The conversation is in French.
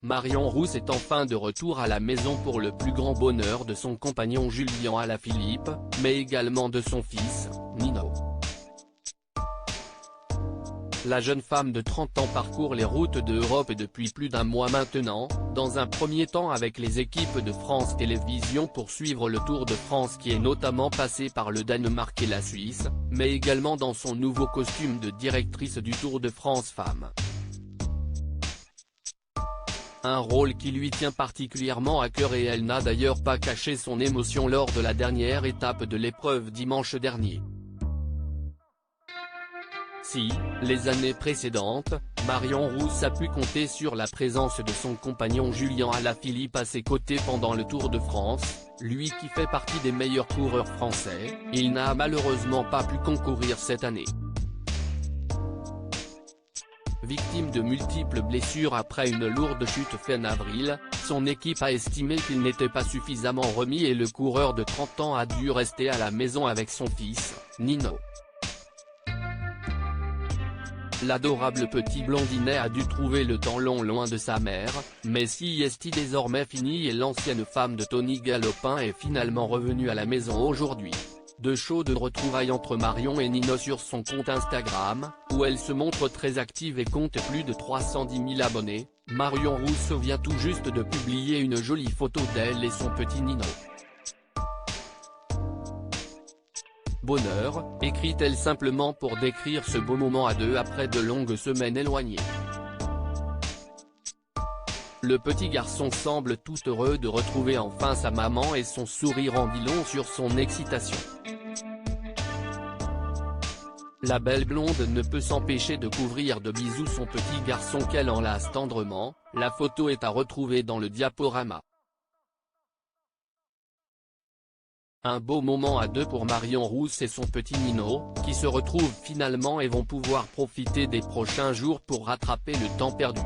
Marion Rousse est enfin de retour à la maison pour le plus grand bonheur de son compagnon Julien Alaphilippe, mais également de son fils, Nino. La jeune femme de 30 ans parcourt les routes d'Europe depuis plus d'un mois maintenant, dans un premier temps avec les équipes de France Télévisions pour suivre le Tour de France qui est notamment passé par le Danemark et la Suisse, mais également dans son nouveau costume de directrice du Tour de France Femmes. Un rôle qui lui tient particulièrement à cœur et elle n'a d'ailleurs pas caché son émotion lors de la dernière étape de l'épreuve dimanche dernier. Si, les années précédentes, Marion Rousse a pu compter sur la présence de son compagnon Julien Alaphilippe à ses côtés pendant le Tour de France, lui qui fait partie des meilleurs coureurs français, il n'a malheureusement pas pu concourir cette année. Victime de multiples blessures après une lourde chute fin avril, son équipe a estimé qu'il n'était pas suffisamment remis et le coureur de 30 ans a dû rester à la maison avec son fils, Nino. L'adorable petit blondinet a dû trouver le temps long loin de sa mère, mais sieste désormais finie et l'ancienne femme de Tony Galopin est finalement revenue à la maison aujourd'hui. De chaudes retrouvailles entre Marion et Nino sur son compte Instagram, où elle se montre très active et compte plus de 310 000 abonnés. Marion Rousse vient tout juste de publier une jolie photo d'elle et son petit Nino. Bonheur, écrit-elle simplement pour décrire ce beau moment à deux après de longues semaines éloignés. Le petit garçon semble tout heureux de retrouver enfin sa maman et son sourire en dit long sur son excitation. La belle blonde ne peut s'empêcher de couvrir de bisous son petit garçon qu'elle enlace tendrement, la photo est à retrouver dans le diaporama. Un beau moment à deux pour Marion Rousse et son petit Nino, qui se retrouvent finalement et vont pouvoir profiter des prochains jours pour rattraper le temps perdu.